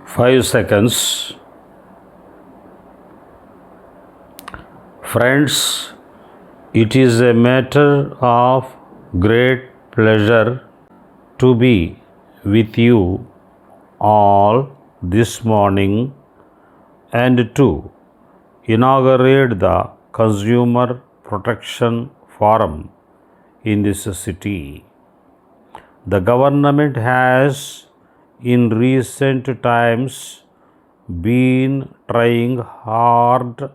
5 seconds. Friends, it is a matter of great pleasure to be with you all this morning and to inaugurate the Consumer Protection Forum in this city. The government has in recent times been trying hard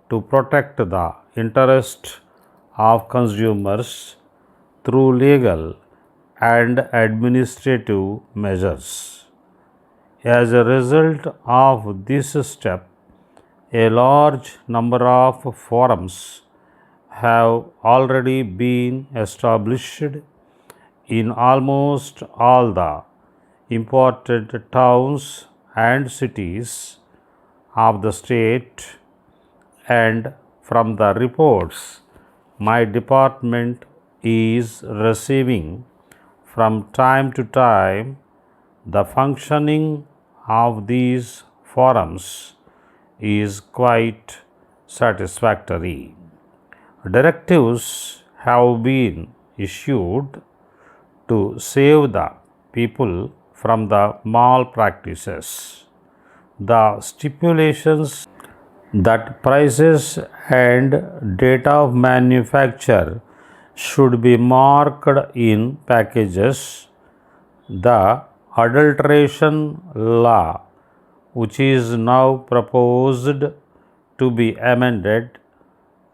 to protect the interest of consumers through legal and administrative measures. As a result of this step, a large number of forums have already been established in almost all the important towns and cities of the state, and from the reports my department is receiving from time to time, the functioning of these forums is quite satisfactory. Directives have been issued to save the people from the malpractices. The stipulations that prices and date of manufacture should be marked in packages. The adulteration law, which is now proposed to be amended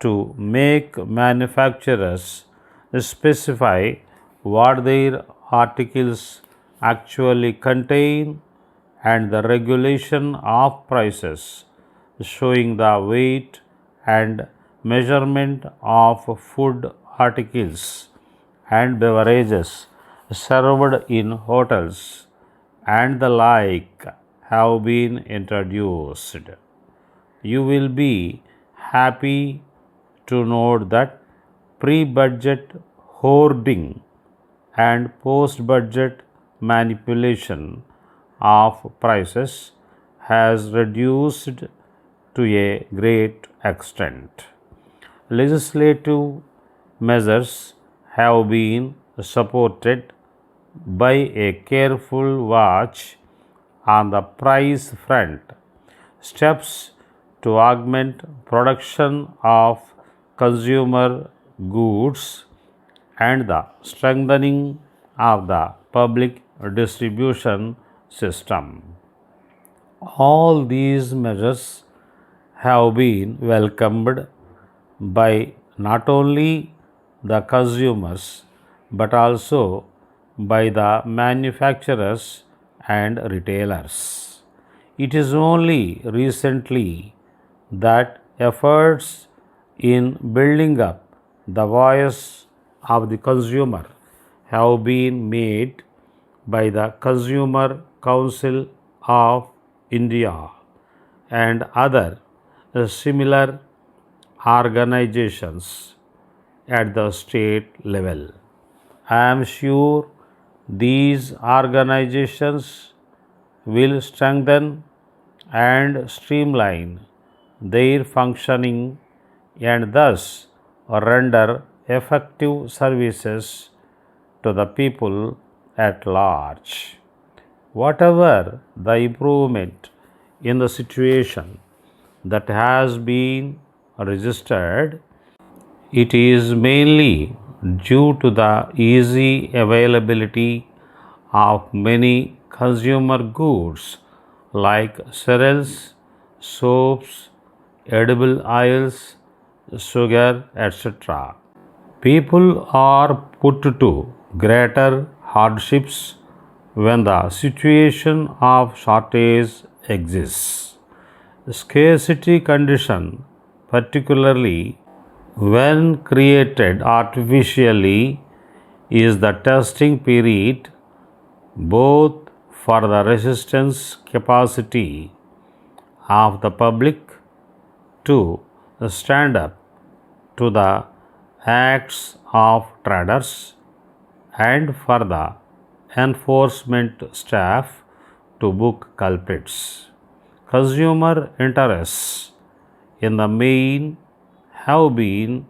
to make manufacturers specify what their articles actually contain, and the regulation of prices showing the weight and measurement of food articles and beverages served in hotels and the like have been introduced. You will be happy to note that pre-budget hoarding and post-budget manipulation of prices has reduced to a great extent. Legislative measures have been supported by a careful watch on the price front. Steps to augment production of consumer goods and the strengthening of the public distribution system. All these measures have been welcomed by not only the consumers but also by the manufacturers and retailers. It is only recently that efforts in building up the voice of the consumer have been made by the Consumer Council of India and other similar organizations at the state level. I am sure these organizations will strengthen and streamline their functioning and thus render effective services to the people at large. Whatever the improvement in the situation that has been registered, it is mainly due to the easy availability of many consumer goods like cereals, soaps, edible oils, sugar, etc. People are put to greater hardships when the situation of shortage exists. Scarcity condition, particularly when created artificially, is the testing period both for the resistance capacity of the public to stand up to the acts of traders and for the enforcement staff to book culprits. Consumer interests in the main have been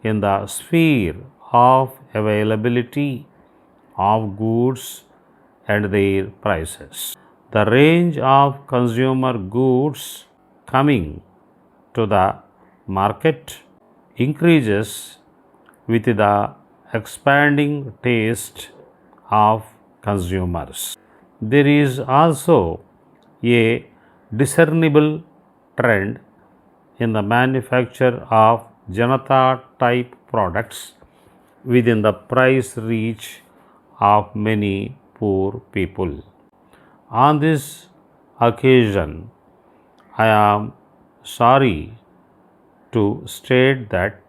in the sphere of availability of goods and their prices. The range of consumer goods coming to the market increases with the expanding taste of consumers. There is also a discernible trend in the manufacture of Janata type products within the price reach of many poor people. On this occasion, I am sorry to state that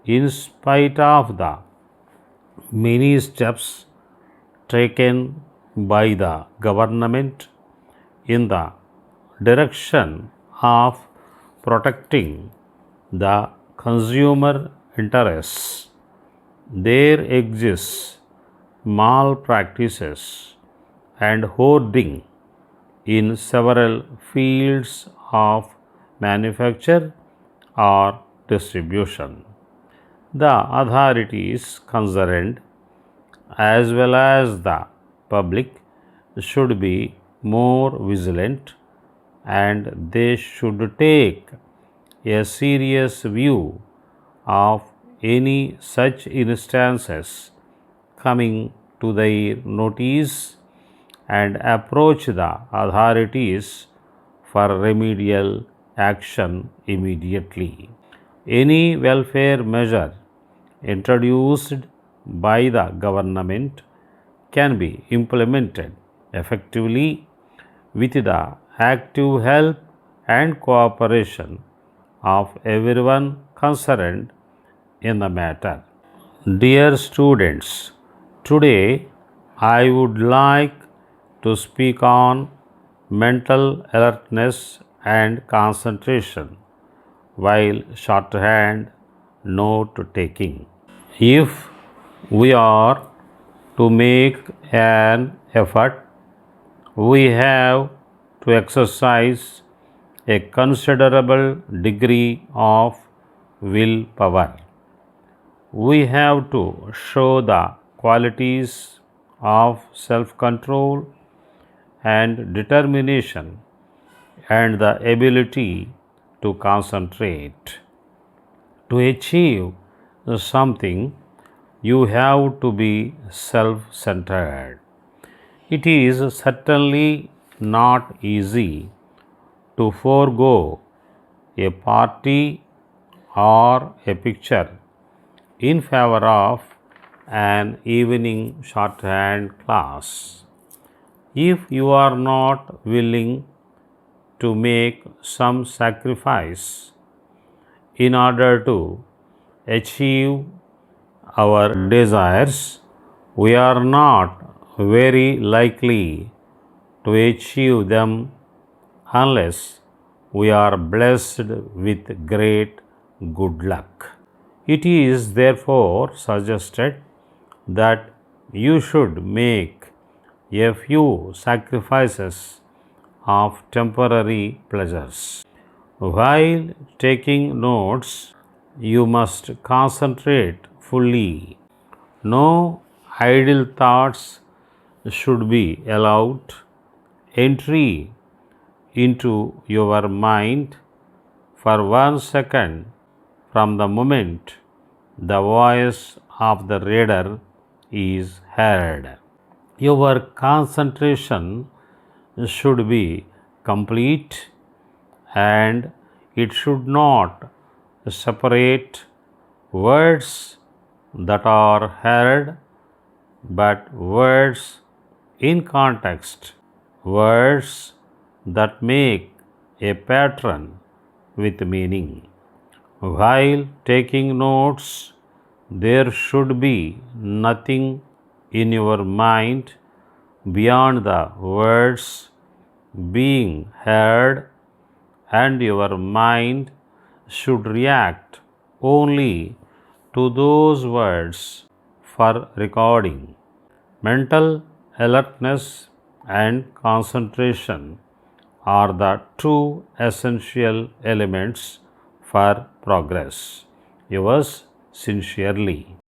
in spite of the many steps taken by the government in the direction of protecting the consumer interests, there exists malpractices and hoarding in several fields of manufacture or distribution. The authorities concerned as well as the public should be more vigilant, and they should take a serious view of any such instances coming to their notice and approach the authorities for remedial action immediately. Any welfare measure introduced by the government can be implemented effectively with the active help and cooperation of everyone concerned in the matter. Dear students, today I would like to speak on mental alertness and concentration while shorthand note taking. If we are to make an effort, we have to exercise a considerable degree of willpower. We have to show the qualities of self control and determination and the ability to concentrate. To achieve something, you have to be self centered. It is certainly not easy to forego a party or a picture in favor of an evening shorthand class. If you are not willing to make some sacrifice in order to achieve our desires, we are not very likely to achieve them unless we are blessed with great good luck. It is therefore suggested that you should make a few sacrifices of temporary pleasures. While taking notes, you must concentrate fully. No idle thoughts should be allowed entry into your mind for 1 second from the moment the voice of the reader is heard. Your concentration should be complete, and it should not separate words that are heard, but words in context, words that make a pattern with meaning. While taking notes, there should be nothing in your mind beyond the words being heard, and your mind should react only to those words for recording. Mental alertness and concentration are the two essential elements for progress. Yours sincerely.